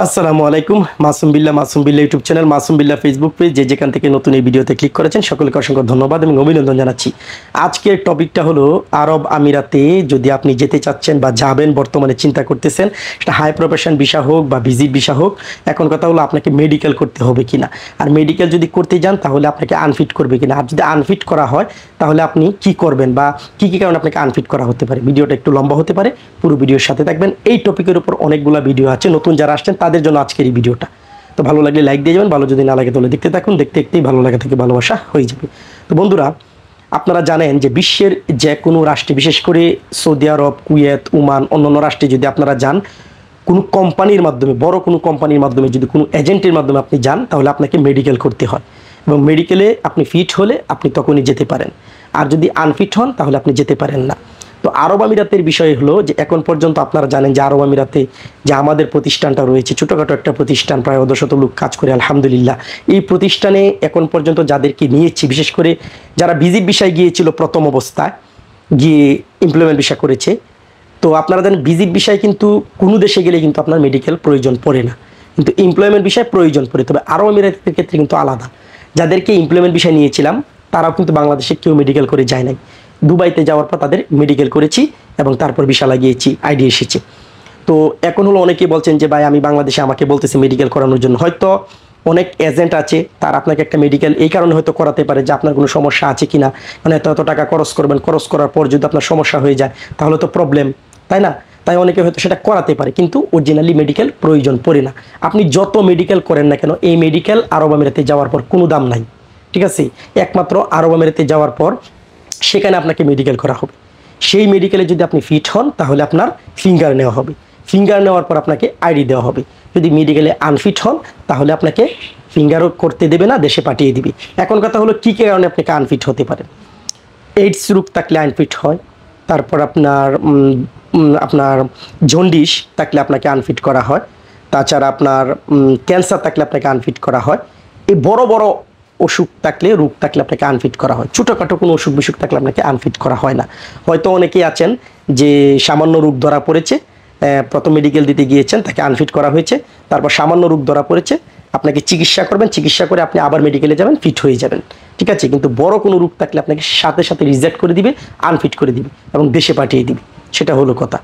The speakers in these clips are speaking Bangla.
আসসালামু আলাইকুম। Masum Billah YouTube channel, Masum Billah Facebook page, যে যেখান থেকে নতুন এই ভিডিওতে ক্লিক করেছেন সকলকে অসংখ্য ধন্যবাদ এবং অভিনন্দন জানাচ্ছি। আজকের টপিকটা হলো আরব আমিরাতে যদি আপনি যেতে চাচ্ছেন বা যাবেন, বর্তমানে চিন্তা করতেছেন, সেটা হাই প্রফেশন ভিসা হোক বা ভিজিট ভিসা হোক, এখন কথা হলো আপনাকে মেডিকেল করতে হবে কিনা, আর মেডিকেল যদি করতে যান তাহলে আপনাকে আনফিট করবে কিনা, আর যদি আনফিট করা হয় তাহলে আপনি কি করবেন বা কি কি কারণে আপনাকে আনফিট করা হতে পারে। ভিডিওটা একটু লম্বা হতে পারে, পুরো ভিডিওর সাথে থাকবেন। এই টপিকের উপর অনেকগুলো ভিডিও আছে, নতুন যারা আসছেন তাদের জন্য আজকের এই ভিডিওটা। তো ভালো লাগলে লাইক দিয়ে যাবেন, ভালো যদি না লাগে তাহলে দেখতে থাকুন, দেখতে দেখতেই ভালো লাগা থেকে ভালোবাসা হয়ে যাবে। তো বন্ধুরা, আপনারা জানেন যে বিশ্বের যে কোনো রাষ্ট্রে, বিশেষ করে সৌদি আরব, কুয়েত, ওমান, অন্যান্য রাষ্ট্রে যদি আপনারা যান, কোনো কোম্পানির মাধ্যমে, বড় কোনো কোম্পানির মাধ্যমে, যদি কোনো এজেন্টের মাধ্যমে আপনি যান, তাহলে আপনাকে মেডিকেল করতে হয় এবং মেডিকেলে আপনি ফিট হলে আপনি তখনই যেতে পারেন, আর যদি আনফিট হন তাহলে আপনি যেতে পারেন না। তো আরব আমিরাতের বিষয় হলো যে এখন পর্যন্ত আপনারা জানেন যে আরব আমিরাতে যে আমাদের প্রতিষ্ঠানটা রয়েছে, ছোটোখাটো একটা প্রতিষ্ঠান, প্রায় 100 লোক কাজ করে, আলহামদুলিল্লাহ। এই প্রতিষ্ঠানে এখন পর্যন্ত যাদেরকে নিয়েছি, বিশেষ করে যারা ভিজিট ভিসায় গিয়েছিল প্রথম অবস্থায়, গিয়ে এমপ্লয়মেন্ট ভিসা করেছে, তো আপনারা জানেন ভিজিট ভিসায় কিন্তু কোনো দেশে গেলে কিন্তু আপনার মেডিকেল প্রয়োজন পড়ে না, কিন্তু এমপ্লয়মেন্ট ভিসায় প্রয়োজন পড়ে। তবে আরব আমিরাতের ক্ষেত্রে কিন্তু আলাদা। যাদেরকে এমপ্লয়মেন্ট ভিসা নিয়েছিলাম তারাও কিন্তু বাংলাদেশে কেউ মেডিকেল করে যায় নাই। দুবাইতে যাওয়ার পর তাদের মেডিকেল করেছি এবং তারপর ভিসা লাগিয়েছি, আইডি এসেছে। তো এখন হলো অনেকেই বলছেন যে ভাই আমি বাংলাদেশে, আমাকে বলতেছে মেডিকেল করানোর জন্য। হয়তো অনেক এজেন্ট আছে, তার আপনাকে একটা মেডিকেল এই কারণে হয়তো করাতে পারে যে আপনার কোনো সমস্যা আছে কিনা, মানে এত টাকা খরচ করবেন, খরচ করার পর যদি আপনার সমস্যা হয়ে যায় তাহলে তো প্রবলেম, তাই না? তাই অনেকে হয়তো সেটা করাতে পারে, কিন্তু অরিজিনালি মেডিকেল প্রয়োজন পড়ে না। আপনি যত মেডিকেল করেন না কেন, এই মেডিকেল আরব আমিরাতে যাওয়ার পর কোনো দাম নাই, ঠিক আছে? একমাত্র আরব আমিরাতে যাওয়ার পর সেখানে আপনাকে মেডিকেল করা হবে। সেই মেডিকেলে যদি আপনি ফিট হন তাহলে আপনার ফিঙ্গার নেওয়া হবে, ফিঙ্গার নেওয়ার পর আপনাকে আইডি দেওয়া হবে। যদি মেডিকেলে আনফিট হন তাহলে আপনাকে ফিঙ্গারও করতে দেবে না, দেশে পাঠিয়ে দিবে। এখন কথা হলো কী কারণে আপনাকে আনফিট হতে পারে। এইডস রোগ থাকলে আনফিট হয়, তারপর আপনার আপনার জন্ডিস থাকলে আপনাকে আনফিট করা হয়, তাছাড়া আপনার ক্যান্সার থাকলে আপনাকে আনফিট করা হয়। এই বড় বড় অসুখ থাকলে, রোগ থাকলে আপনাকে আনফিট করা হয়। ছোটোখাটো কোনো অসুখ বিসুখ থাকলে আপনাকে আনফিট করা হয় না। হয়তো অনেকেই আছেন যে সামান্য রোগ ধরা পড়েছে, প্রথম মেডিকেল দিতে গিয়েছেন, তাকে আনফিট করা হয়েছে, তারপর সামান্য রোগ ধরা পড়েছে, আপনাকে চিকিৎসা করবেন, চিকিৎসা করে আপনি আবার মেডিকেলে যাবেন, ফিট হয়ে যাবেন, ঠিক আছে? কিন্তু বড় কোনো রোগ থাকলে আপনাকে সাথে সাথে রিজেক্ট করে দিবে, আনফিট করে দিবে এবং দেশে পাঠিয়ে দিবে, সেটা হলো কথা।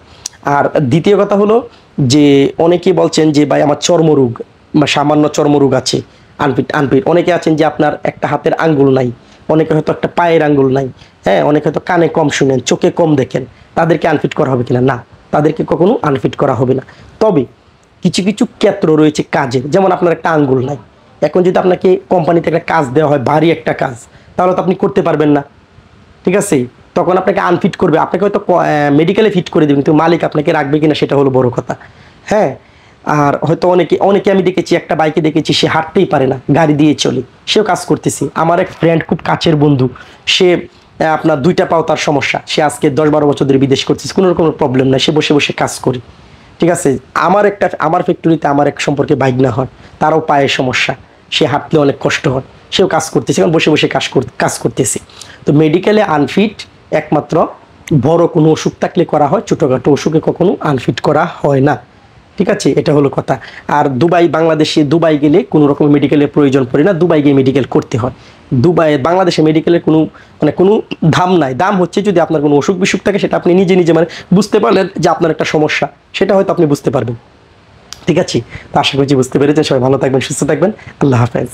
আর দ্বিতীয় কথা হলো যে অনেকেই বলছেন যে ভাই আমার চর্মরোগ বা সামান্য চর্মরোগ আছে, আনফিট। অনেকে আছেন যে আপনার একটা হাতের আঙ্গুল নাই, অনেকে হয়তো একটা পায়ের আঙ্গুল নাই, হ্যাঁ, অনেকে হয়তো কানে কম শুনেন, চোখে কম দেখেন, তাদেরকে আনফিট করা হবে কিনা? না, তাদেরকে কখনো আনফিট করা হবে না। তবে কিছু কিছু ক্ষেত্র রয়েছে কাজের, যেমন আপনার একটা আঙ্গুল নাই, এখন যদি আপনাকে কোম্পানিতে একটা কাজ দেওয়া হয়, ভারী একটা কাজ, তাহলে তো আপনি করতে পারবেন না, ঠিক আছে? তখন আপনাকে আনফিট করবে, আপনাকে হয়তো মেডিকেলে ফিট করে দেবেন, কিন্তু মালিক আপনাকে রাখবে কিনা সেটা হলো বড় কথা, হ্যাঁ। আর হয়তো অনেকে আমি দেখেছি, একটা বাইকে দেখেছি সে হাঁটতেই পারে না, গাড়ি দিয়ে চলে, সেও কাজ করতেছে। আমার এক ফ্রেন্ড, খুব কাছের বন্ধু, সে আপনার 2টা পাও তার সমস্যা, সে আজকে 10-12 বছর ধরে বিদেশ করতেছে, কোনো রকম প্রবলেম নাই, সে বসে বসে কাজ করে, ঠিক আছে? আমার ফ্যাক্টরিতে আমার এক সম্পর্কে বাইক না হয়, তারও পায়ের সমস্যা, সে হাঁটলে অনেক কষ্ট হয়, সেও কাজ করতেছে, কারণ বসে বসে কাজ করতেছে। তো মেডিকেলে আনফিট একমাত্র বড় কোনো অসুখ থাকলে করা হয়, ছোটোখাটো অসুখে কখনো আনফিট করা হয় না, ঠিক আছে? এটা হলো কথা। আর বাংলাদেশে দুবাই গেলে কোনো রকম মেডিকেলের প্রয়োজন পড়ে না, দুবাই গিয়ে মেডিকেল করতে হয়। বাংলাদেশে মেডিকেলের কোনো দাম নাই। দাম হচ্ছে যদি আপনার কোনো অসুখ বিসুখ থাকে, সেটা আপনি নিজে নিজে বুঝতে পারলেন যে আপনার একটা সমস্যা, সেটা হয়তো আপনি বুঝতে পারবেন, ঠিক আছে? তো আশা করছি বুঝতে পেরেছেন। সবাই ভালো থাকবেন, সুস্থ থাকবেন, আল্লাহ হাফেজ।